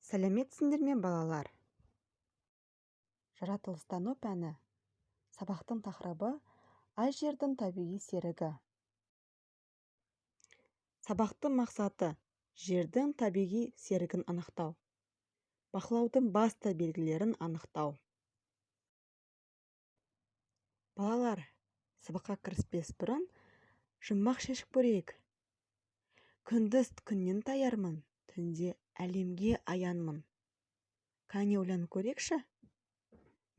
Сәлеметсіңдер ме, балалар? Жаратылыстану пәні. Сабақтың тақырыбы ай жердің табиғи серігі. Сабақтың мақсаты жердің табиғи серігін анықтау. Бақылаудың басты белгілерін анықтау. Балалар, сабаққа кіріспес бұрын жұмбақ шешіп көрейік. Күндіз күннен таярмын, түнде әлемге аянмын. Кәне ойланып көрейікші?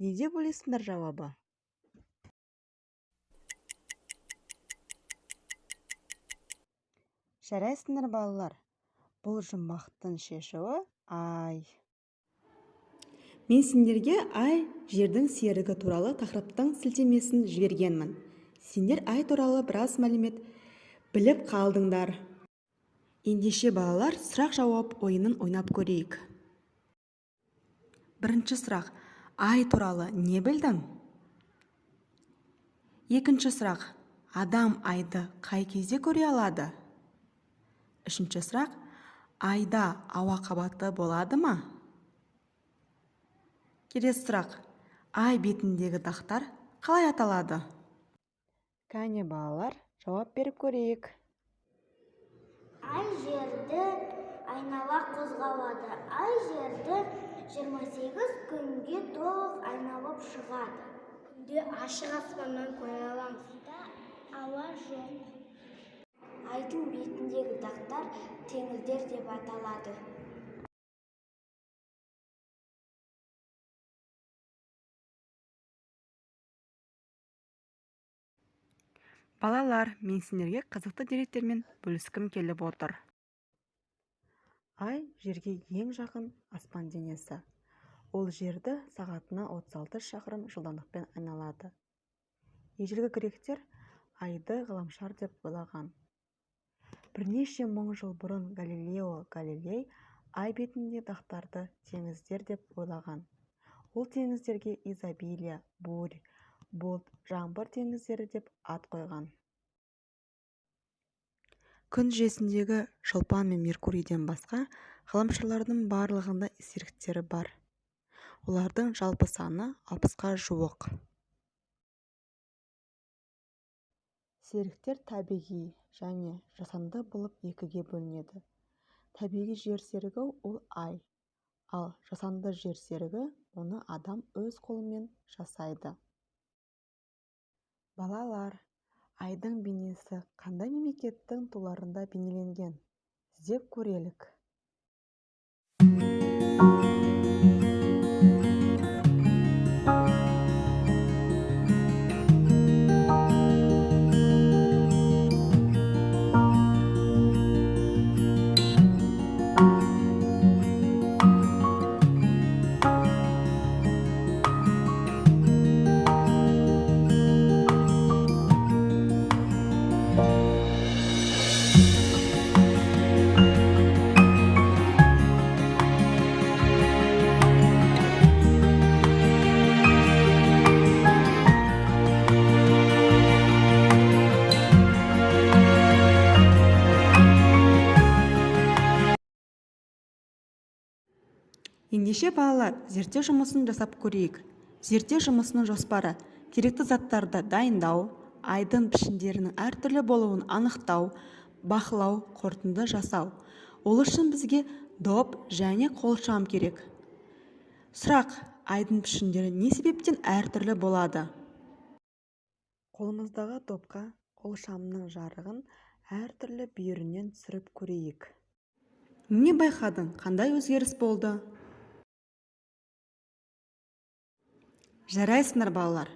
Не деп ойлайсыңдар жауабы? Жарайсыңдар балалар, бұл жұмбақтың шешуі ай. Мен сендерге ай жердің серігі туралы тақырыптың сілтемесін жібергенмін. Сендер ай туралы біраз мәлімет біліп қалдыңдар. Ендеше балалар, сұрақ-жауап ойынын ойнап көрейік. Бірінші сұрақ: ай туралы не білдің? Екінші сұрақ: адам айды қай кезде көре алады? Үшінші сұрақ: айда ауа қабаты болады ма? Келесі сұрақ: ай бетіндегі дақтар қалай аталады? Кәне балалар, жауап беріп көрейік. Ай жерді айнала қозғалады. Ай жерді 28 күнге толық айналып шығады. Күнде ашық аспаннан көре аламыз да ауа жоқ. Айдың бетіндегі дақтар теңіздер деп аталады. Балалар, мен сендерге қызықты деректермен бөліскім келіп отыр. Ай жерге ең жақын аспан денесі. Ол жерді сағатына 36 шақырым жылдамдықпен айналады. Ежелгі гректер айды ғаламшар деп ойлаған. Бірнеше мың жыл бұрын Галилео Галилей ай бетінде дақтарды теңіздер деп ойлаған. Ол теңіздерге изобилия, бурь, бұлт, жаңбыр теңіздері деп ат қойған. Күн жүйесіндегі шолпан мен Меркурийден басқа ғаламшарлардың барлығында серіктері бар. Олардың жалпы саны 60-қа жуық. Серіктер табиғи және жасанды болып екіге бөлінеді. Табиғи жер серігі ол ай, ал жасанды жер серігі оны адам өз қолымен жасайды. Балалар, айдың бейнесі қандай мемлекеттің туларында бейнеленген? Іздеп көрелік. Ендеше балалар, зерттеу жұмысын жасап көрейік. Зерттеу жұмысының жоспары: керекті заттарды дайындау, айдың пішіндерінің әртүрлі болуын анықтау, бақылау, қорытынды жасау. Ол үшін бізге доп және қолшам керек. Сұрақ: айдың пішіндері не себептен әртүрлі болады? Қолымыздағы допқа қолшамның жарығын әртүрлі бүйірінен түсіріп көрейік. Не байқадың? Қандай өзгеріс болды? Жарайсыңдар балалар.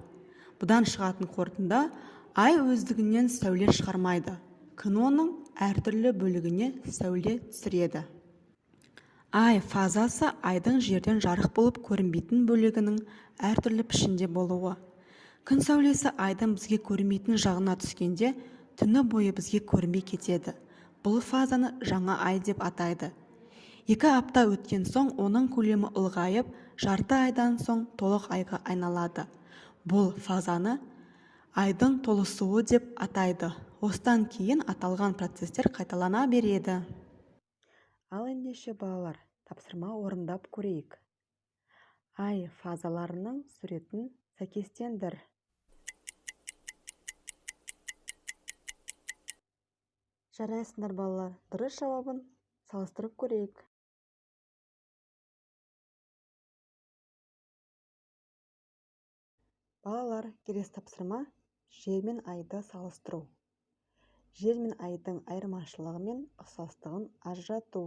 Бұдан шығатын қорытынды: ай өздігінен сәуле шығармайды. Күн оның әртүрлі бөлігіне сәуле түсіреді. Ай фазасы айдың жерден жарық болып көрінбейтін бөлігінің әртүрлі пішінде болуы. Күн сәулесі айдың бізге көрінбейтін жағына түскенде, түні бойы бізге көрінбей кетеді. Бұл фазаны жаңа ай деп атайды. 2 апта өткен соң оның көлемі ұлғайып, жарты айдан соң толық айға айналады. Бұл фазаны айдың толысуы деп атайды. Осыдан кейін аталған процестер қайталана береді. Ал ендеше балалар, тапсырма орындап көрейік. Ай фазаларының суретін сәйкестендір. Жарайсыңдар балалар, дұрыс жауабын салыстырып көрейік. Балалар, келесі тапсырма жер мен айды салыстыру. Жер мен айдың айырмашылығы мен ұқсастығын ажырату.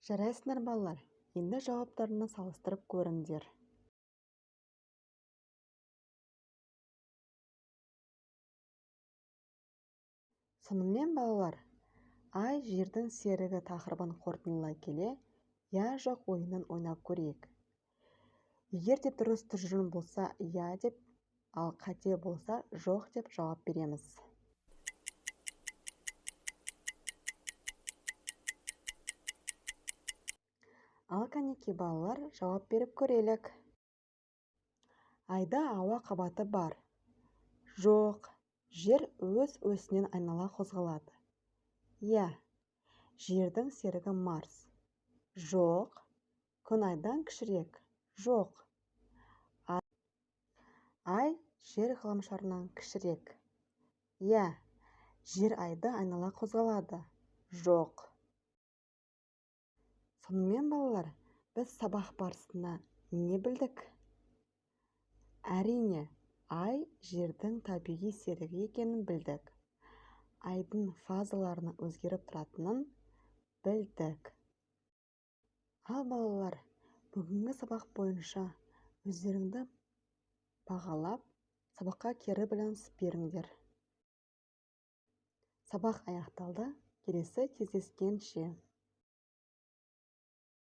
Жарайсыңдар балалар, енді жауаптарını салыстырып көріңдер. Сонымен балалар, ай жердің серігі тақырыбын қорытындылай келе, я жоқ ойынын ойнап көрейік. Егер де дұрыс тұжырым болса, я деп, ал қате болса, жоқ деп жауап береміз. Ал кәнеки балалар, жауап беріп көрелік. Айда ауа қабаты бар. Жоқ, жер өз осінен айнала қозғалады. Я, жердің серігі Марс. Жоқ, күн айдан кішірек. Жоқ. Ай жер ғаламшарынан кішірек. Я, жер айды айнала қозғалады. Жоқ. Сонымен балалар, біз сабақ барысында не білдік? Әрине, ай жердің табиғи серігі екенін білдік. Айдың фазаларының өзгеріп тұратынын білдік. Ал балалар, бүгінгі сабақ бойынша өздеріңді бағалап, сабаққа кері байланыс беріңдер. Сабақ аяқталды, келесі кездескенше.